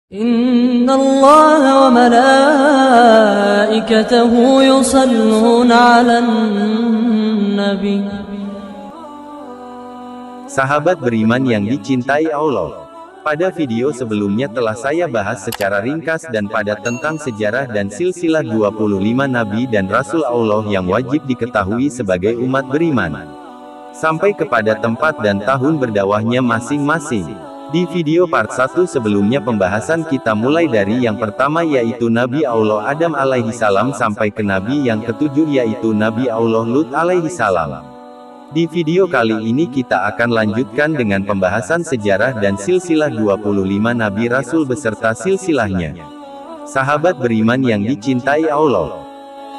إن الله وملائكته يصلون على النبي. Sahabat beriman yang dicintai Allah. Pada video sebelumnya telah saya bahas secara ringkas dan padat tentang sejarah dan silsilah 25 Nabi dan Rasul Allah yang wajib diketahui sebagai umat beriman. Sampai kepada tempat dan tahun berdakwahnya masing-masing. Di video part 1 sebelumnya pembahasan kita mulai dari yang pertama yaitu Nabi Allah Adam alaihi salam sampai ke Nabi yang ketujuh yaitu Nabi Allah Lut alaihi salam. Di video kali ini kita akan lanjutkan dengan pembahasan sejarah dan silsilah 25 Nabi Rasul beserta silsilahnya. Sahabat beriman yang dicintai Allah.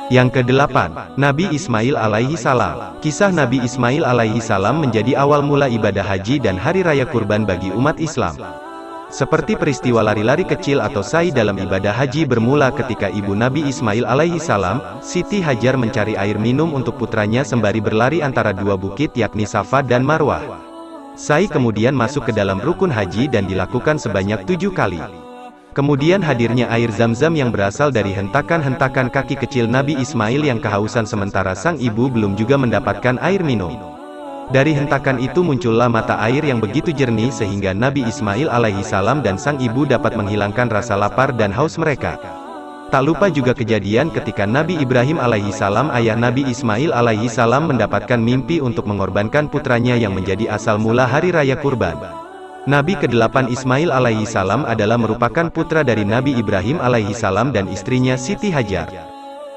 Yang ke-8, Nabi Ismail alaihi salam. Kisah Nabi Ismail alaihi salam menjadi awal mula ibadah haji dan hari raya kurban bagi umat Islam. Seperti peristiwa lari-lari kecil atau sa'i dalam ibadah haji bermula ketika ibu Nabi Ismail alaihi salam, Siti Hajar mencari air minum untuk putranya sembari berlari antara dua bukit yakni Safa dan Marwah. Sa'i kemudian masuk ke dalam rukun haji dan dilakukan sebanyak 7 kali. Kemudian hadirnya air Zam-Zam yang berasal dari hentakan-hentakan kaki kecil Nabi Ismail yang kehausan sementara sang ibu belum juga mendapatkan air minum. Dari hentakan itu muncullah mata air yang begitu jernih sehingga Nabi Ismail alaihi salam dan sang ibu dapat menghilangkan rasa lapar dan haus mereka. Tak lupa juga kejadian ketika Nabi Ibrahim alaihi salam ayah Nabi Ismail alaihi salam mendapatkan mimpi untuk mengorbankan putranya yang menjadi asal mula hari raya kurban. Nabi ke-8 Ismail alaihi salam adalah merupakan putra dari Nabi Ibrahim alaihi salam dan istrinya Siti Hajar.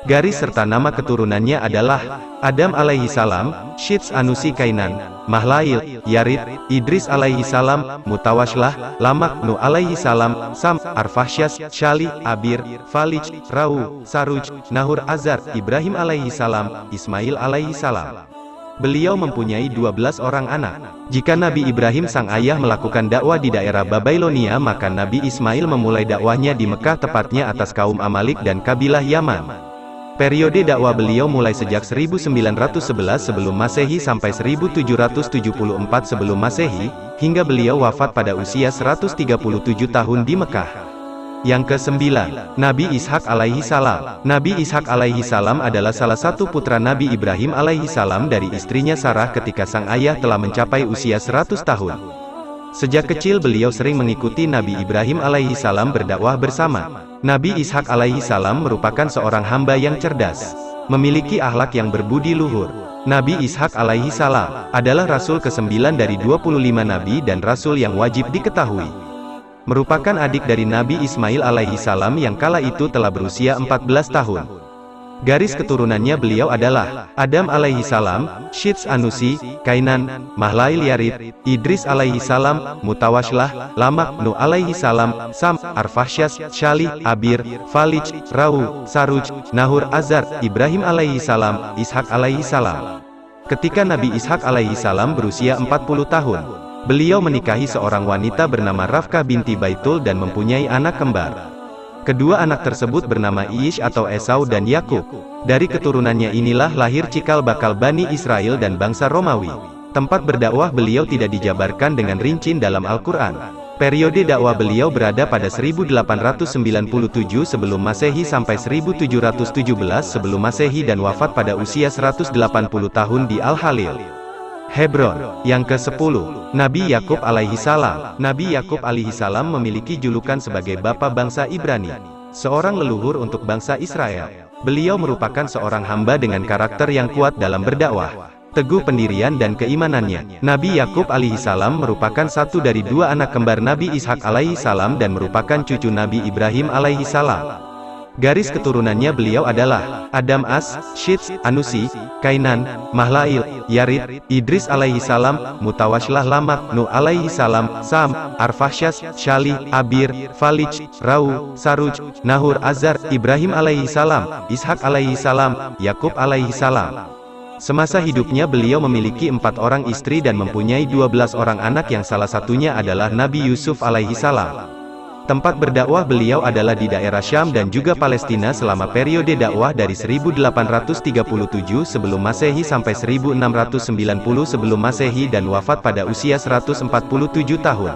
Garis serta nama keturunannya adalah Adam alaihi salam, Syits Anusi Kainan, Mahlail, Yarid, Idris alaihi salam, Mutawashlah, Lamak, Nuh alaihi salam, Sam, Arfahsyas, Syali, Abir, Falij, Rau, Saruj, Nahur Azar, Ibrahim alaihi salam, Ismail alaihi salam. Beliau mempunyai 12 orang anak. Jika Nabi Ibrahim sang ayah melakukan dakwah di daerah Babylonia, maka Nabi Ismail memulai dakwahnya di Mekah tepatnya atas kaum Amalik dan kabilah Yaman. Periode dakwah beliau mulai sejak 1911 sebelum Masehi sampai 1774 sebelum Masehi, hingga beliau wafat pada usia 137 tahun di Mekah. Yang ke-9, Nabi Ishak alaihi salam. Nabi Ishak alaihi salam adalah salah satu putra Nabi Ibrahim alaihi salam dari istrinya Sarah ketika sang ayah telah mencapai usia 100 tahun. Sejak kecil beliau sering mengikuti Nabi Ibrahim alaihi salam berdakwah bersama. Nabi Ishak alaihi salam merupakan seorang hamba yang cerdas, memiliki akhlak yang berbudi luhur. Nabi Ishak alaihi salam adalah rasul ke-9 dari 25 nabi dan rasul yang wajib diketahui. Merupakan adik dari Nabi Ismail alaihi salam yang kala itu telah berusia 14 tahun. Garis keturunannya beliau adalah Adam alaihi salam, Syits Anusi, Kainan, Mahlail Yarid, Idris alaihi salam, Mutawashlah, Lamak, Nuh alaihi salam, Sam, Arfahsyas, Syali, Abir, Falij, Rau, Saruj, Nahur Azar, Ibrahim alaihi salam, Ishak alaihi salam. Ketika Nabi Ishak alaihi salam berusia 40 tahun, beliau menikahi seorang wanita bernama Rafkah binti Baitul dan mempunyai anak kembar. Kedua anak tersebut bernama Iish atau Esau dan Yakub. Dari keturunannya inilah lahir cikal bakal Bani Israel dan bangsa Romawi. Tempat berdakwah beliau tidak dijabarkan dengan rinci dalam Al-Quran. Periode dakwah beliau berada pada 1897 sebelum Masehi sampai 1717 sebelum Masehi dan wafat pada usia 180 tahun di Al-Halil, Hebron. Yang ke-10, Nabi Yakub alaihi salam. Nabi Yakub alaihi salam memiliki julukan sebagai Bapa bangsa Ibrani, seorang leluhur untuk bangsa Israel. Beliau merupakan seorang hamba dengan karakter yang kuat dalam berdakwah, teguh pendirian dan keimanannya. Nabi Yakub alaihi salam merupakan satu dari dua anak kembar Nabi Ishak alaihi salam dan merupakan cucu Nabi Ibrahim alaihi salam. Garis keturunannya beliau adalah Adam As, Syits, Anusi, Kainan, Mahlail, Yarid, Idris alaihi salam, Mutawashlah, Lamak, Nuh alaihi salam, Sam, Arfahsyas, Syali, Abir, Falij, Rau, Saruj, Nahur Azar, Ibrahim alaihi salam, Ishak alaihi salam, Yakub alaihi salam. Semasa hidupnya beliau memiliki 4 orang istri dan mempunyai 12 orang anak yang salah satunya adalah Nabi Yusuf alaihi salam. Tempat berdakwah beliau adalah di daerah Syam dan juga Palestina selama periode dakwah dari 1837 sebelum Masehi sampai 1690 sebelum Masehi dan wafat pada usia 147 tahun.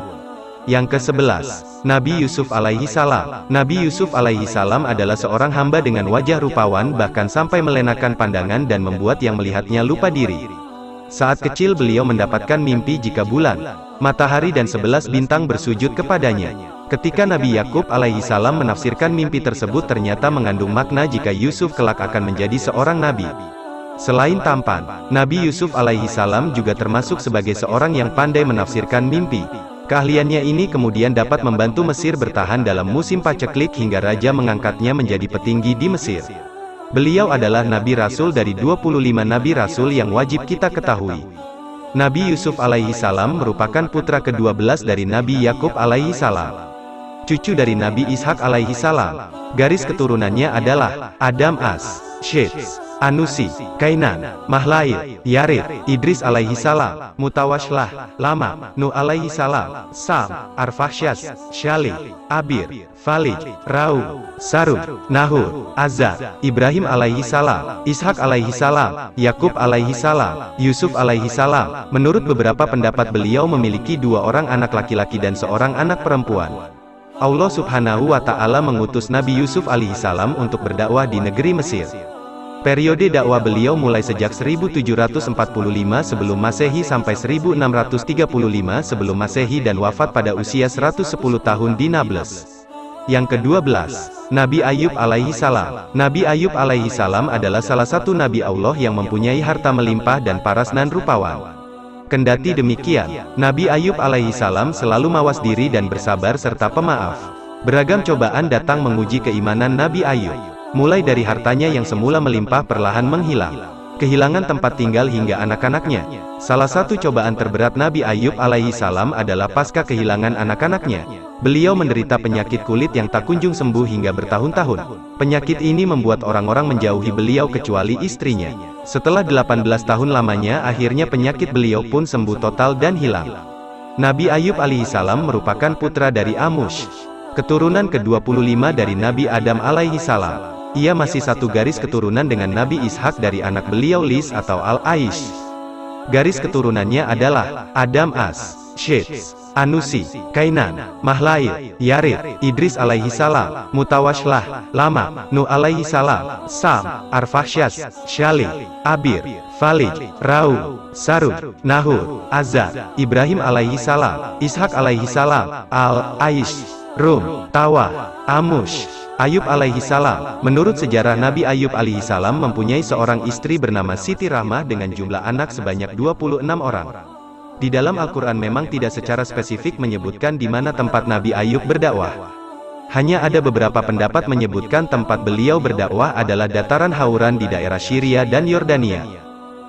Yang ke-11, Nabi Yusuf alaihi salam. Nabi Yusuf alaihi salam adalah seorang hamba dengan wajah rupawan bahkan sampai melenakan pandangan dan membuat yang melihatnya lupa diri. Saat kecil beliau mendapatkan mimpi jika bulan, matahari dan 11 bintang bersujud kepadanya. Ketika Nabi Yakub alaihi salam menafsirkan mimpi tersebut ternyata mengandung makna jika Yusuf kelak akan menjadi seorang nabi. Selain tampan, Nabi Yusuf alaihi salam juga termasuk sebagai seorang yang pandai menafsirkan mimpi. Keahliannya ini kemudian dapat membantu Mesir bertahan dalam musim paceklik hingga raja mengangkatnya menjadi petinggi di Mesir. Beliau adalah Nabi Rasul dari 25 Nabi Rasul yang wajib kita ketahui. Nabi Yusuf alaihi salam merupakan putra ke-12 dari Nabi Yakub alaihi salam. Cucu dari Nabi Ishak alaihi salam. Garis keturunannya adalah Adam As, Syeth, Anusi, Kainan, Mahlail, Yarid, Idris alaihi salam, Mutawashlah, Lama, Nuh alaihi salam, Sam, Arfakhsyad, Syalih, Abir, Falij, Rau, Sarud, Nahur, Azad, Ibrahim alaihi salam, Ishak alaihi salam, Yakub alaihi salam, Yusuf alaihi salam. Menurut beberapa pendapat beliau memiliki 2 orang anak laki-laki dan seorang anak perempuan. Allah subhanahu wa ta'ala mengutus Nabi Yusuf alaihi salam untuk berdakwah di negeri Mesir. Periode dakwah beliau mulai sejak 1745 sebelum Masehi sampai 1635 sebelum Masehi dan wafat pada usia 110 tahun di Nablus. Yang ke-12, Nabi Ayub alaihi salam. Nabi Ayub alaihi salam adalah salah satu nabi Allah yang mempunyai harta melimpah dan parasnan rupawan. Kendati demikian, Nabi Ayub alaihi salam selalu mawas diri dan bersabar serta pemaaf. Beragam cobaan datang menguji keimanan Nabi Ayub. Mulai dari hartanya yang semula melimpah perlahan menghilang, kehilangan tempat tinggal hingga anak-anaknya. Salah satu cobaan terberat Nabi Ayub alaihi salam adalah pasca kehilangan anak-anaknya. Beliau menderita penyakit kulit yang tak kunjung sembuh hingga bertahun-tahun. Penyakit ini membuat orang-orang menjauhi beliau kecuali istrinya. Setelah 18 tahun lamanya akhirnya penyakit beliau pun sembuh total dan hilang. Nabi Ayub alaihi salam merupakan putra dari Amush, keturunan ke-25 dari Nabi Adam alaihi salam. Ia masih satu garis keturunan dengan Nabi Ishak dari anak beliau Lis atau Al-Aish. Garis keturunannya adalah Adam As, Syeth, Anusi, Kainan, Mahlail, Yarid, Idris alaihi salam, Mutawashlah, Lama, Nuh alaihi salam, Sam, Arfakhsyad, Syalih, Abir, Falij, Rau, Sarud, Nahur, Azad, Ibrahim alaihi salam, Ishak alaihi salam, Al-Aish, Rum, Tawa, Amush, Ayub alaihi salam. Menurut sejarah Nabi Ayub alaihi salam mempunyai seorang istri bernama Siti Rahmah dengan jumlah anak sebanyak 26 orang. Di dalam Al-Quran memang tidak secara spesifik menyebutkan di mana tempat Nabi Ayub berdakwah. Hanya ada beberapa pendapat menyebutkan tempat beliau berdakwah adalah dataran Hauran di daerah Syria dan Yordania.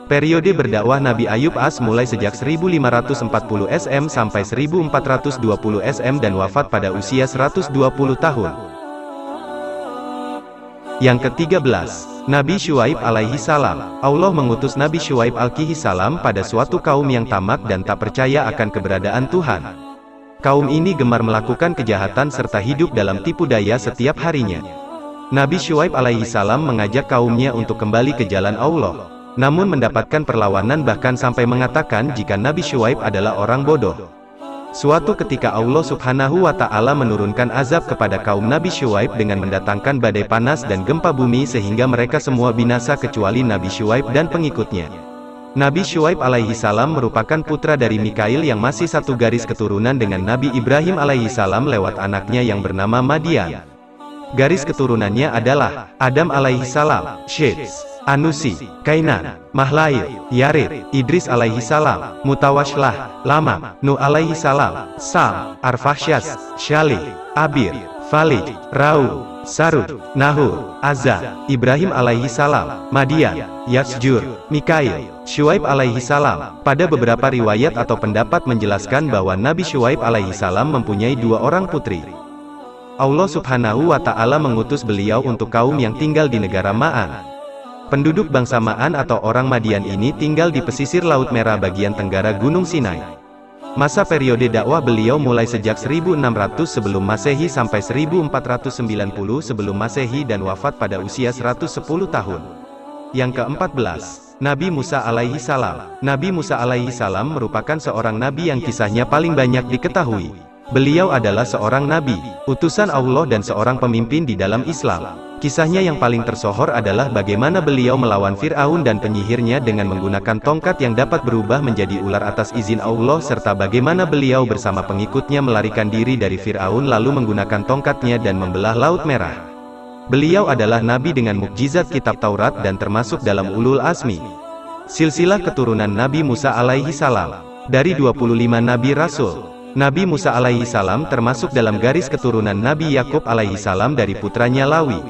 Periode berdakwah Nabi Ayub As mulai sejak 1540 SM sampai 1420 SM dan wafat pada usia 120 tahun. Yang ke-13, Nabi Syuaib alaihi salam. Allah mengutus Nabi Syuaib alaihi salam pada suatu kaum yang tamak dan tak percaya akan keberadaan Tuhan. Kaum ini gemar melakukan kejahatan serta hidup dalam tipu daya setiap harinya. Nabi Syuaib alaihi salam mengajak kaumnya untuk kembali ke jalan Allah, namun mendapatkan perlawanan bahkan sampai mengatakan jika Nabi Syuaib adalah orang bodoh. Suatu ketika Allah subhanahu wa ta'ala menurunkan azab kepada kaum Nabi Syuaib dengan mendatangkan badai panas dan gempa bumi sehingga mereka semua binasa kecuali Nabi Syuaib dan pengikutnya. Nabi Syuaib alaihi salam merupakan putra dari Mikail yang masih satu garis keturunan dengan Nabi Ibrahim alaihi salam lewat anaknya yang bernama Madian. Garis keturunannya adalah Adam alaihi salam, Syeth, Anusi, Kainan, Mahlail, Yarid, Idris alaihi salam, Mutawashlah, Lama, Nuh alaihi salam, Sam, Arfakhsyad, Syalih, Abir, Falij, Rau, Sarud, Nahur, Azad, Ibrahim alaihi salam, Madian, Yasjur, Mikail, Syuaib alaihi salam. Pada beberapa riwayat atau pendapat menjelaskan bahwa Nabi Syuaib alaihi salam mempunyai 2 orang putri. Allah subhanahu wa ta'ala mengutus beliau untuk kaum yang tinggal di negara Ma'an. Penduduk bangsa Ma'an atau orang Madian ini tinggal di pesisir Laut Merah bagian tenggara Gunung Sinai. Masa periode dakwah beliau mulai sejak 1600 sebelum Masehi sampai 1490 sebelum Masehi dan wafat pada usia 110 tahun. Yang ke-14, Nabi Musa alaihi salam. Nabi Musa alaihi salam merupakan seorang nabi yang kisahnya paling banyak diketahui. Beliau adalah seorang nabi, utusan Allah dan seorang pemimpin di dalam Islam. Kisahnya yang paling tersohor adalah bagaimana beliau melawan Fir'aun dan penyihirnya dengan menggunakan tongkat yang dapat berubah menjadi ular atas izin Allah, serta bagaimana beliau bersama pengikutnya melarikan diri dari Fir'aun lalu menggunakan tongkatnya dan membelah Laut Merah. Beliau adalah nabi dengan mukjizat kitab Taurat dan termasuk dalam ulul azmi. Silsilah keturunan Nabi Musa alaihi salam. Dari 25 nabi rasul, Nabi Musa alaihi salam termasuk dalam garis keturunan Nabi Yakub alaihi salam dari putranya Lawi.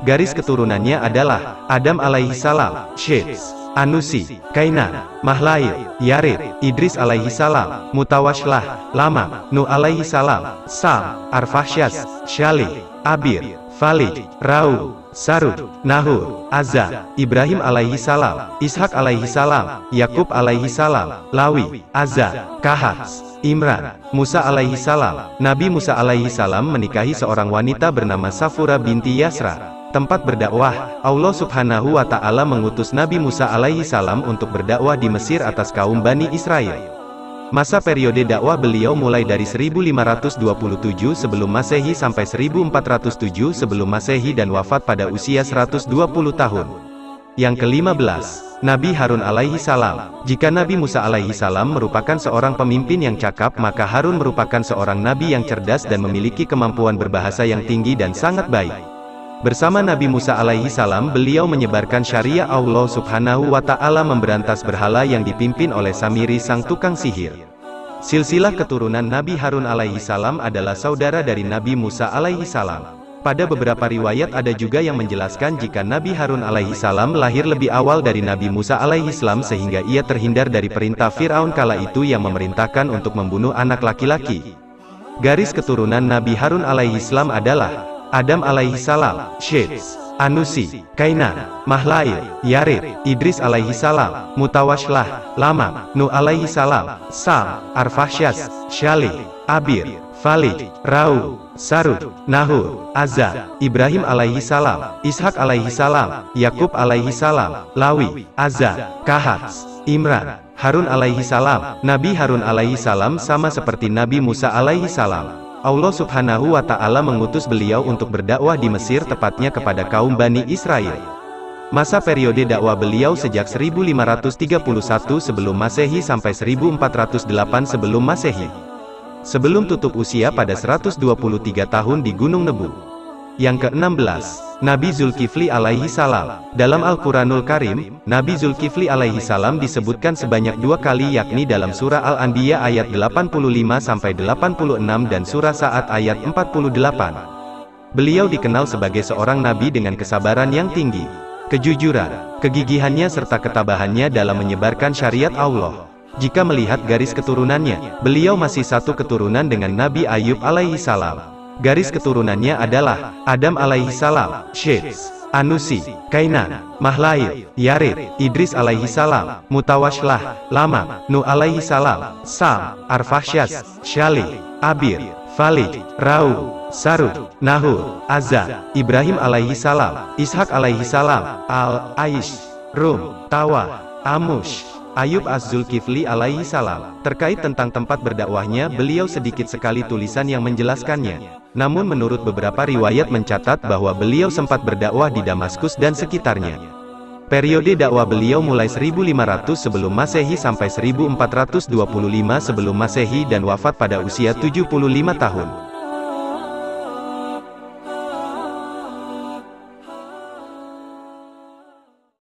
Garis keturunannya adalah Adam alaihi salam, Syeth, Anusi, Kainan, Mahlail, Yarid, Idris alaihi salam, Mutawashlah, Lamam, Nuh alaihi salam, Sam, Arfaksyad, Syalih, Abir, Falij, Rau, Sarud, Nahur, Azza, Ibrahim alaihi salam, Ishak alaihi salam, Yakub alaihi salam, Lawi, Azza, Kahat, Imran, Musa alaihi salam. Nabi Musa alaihi salam menikahi seorang wanita bernama Safura binti Yasra. Tempat berdakwah, Allah subhanahu wa ta'ala mengutus Nabi Musa alaihi salam untuk berdakwah di Mesir atas kaum Bani Israel. Masa periode dakwah beliau mulai dari 1527 sebelum Masehi sampai 1407 sebelum Masehi dan wafat pada usia 120 tahun. Yang ke-15, Nabi Harun alaihi salam. Jika Nabi Musa alaihi salam merupakan seorang pemimpin yang cakap, maka Harun merupakan seorang nabi yang cerdas dan memiliki kemampuan berbahasa yang tinggi dan sangat baik. Bersama Nabi Musa alaihi salam, beliau menyebarkan syariah Allah subhanahu wa ta'ala, memberantas berhala yang dipimpin oleh Samiri sang tukang sihir. Silsilah keturunan Nabi Harun alaihi salam adalah saudara dari Nabi Musa alaihi salam. Pada beberapa riwayat ada juga yang menjelaskan jika Nabi Harun alaihi salam lahir lebih awal dari Nabi Musa alaihi salam sehingga ia terhindar dari perintah Fir'aun kala itu yang memerintahkan untuk membunuh anak laki-laki. Garis keturunan Nabi Harun alaihi salam adalah Adam alaihi salam, Syeth, Anusi, Kainan, Mahlail, Yarid, Idris alaihi salam, Mutawashlah, Lamam, Nuh alaihi salam, Sam, Arfaksyad, Syalih, Abir, Falij, Rau, Sarud, Nahur, Azza, Ibrahim alaihi salam, Ishak alaihi salam, Yakub alaihi salam, Lawi, Azza, Kahat, Imran, Harun alaihi salam. Nabi Harun alaihi salam sama seperti Nabi Musa alaihi salam. Allah subhanahu wa ta'ala mengutus beliau untuk berdakwah di Mesir, tepatnya kepada kaum Bani Israel. Masa periode dakwah beliau sejak 1531 sebelum Masehi sampai 1408 sebelum Masehi. Sebelum tutup usia pada 123 tahun di Gunung Nebu. Yang ke-16, Nabi Zulkifli alaihi salam. Dalam Al-Quranul Karim, Nabi Zulkifli alaihi salam disebutkan sebanyak 2 kali, yakni dalam surah Al-Anbiya ayat 85-86 dan surah Sa'ad ayat 48. Beliau dikenal sebagai seorang nabi dengan kesabaran yang tinggi, kejujuran, kegigihannya serta ketabahannya dalam menyebarkan syariat Allah. Jika melihat garis keturunannya, beliau masih satu keturunan dengan Nabi Ayub alaihi salam. Garis keturunannya adalah Adam alaihi salam, Syeth, Anusi, Kainan, Mahlail, Yarid, Idris alaihi salam, Mutawashlah, Lamam, Nuh alaihi salam, Sam, Arfaksyad, Syalih, Abir, Falij, Rau, Sarud, Nahur, Azza, Ibrahim alaihi salam, Ishak alaihi salam, Al-Aish, Rum, Tawa, Amush, Ayub Az-Zulkifli alaihi salam. Terkait tentang tempat berdakwahnya, beliau sedikit sekali tulisan yang menjelaskannya. Namun menurut beberapa riwayat mencatat bahwa beliau sempat berdakwah di Damaskus dan sekitarnya. Periode dakwah beliau mulai 1500 sebelum Masehi sampai 1425 sebelum Masehi dan wafat pada usia 75 tahun.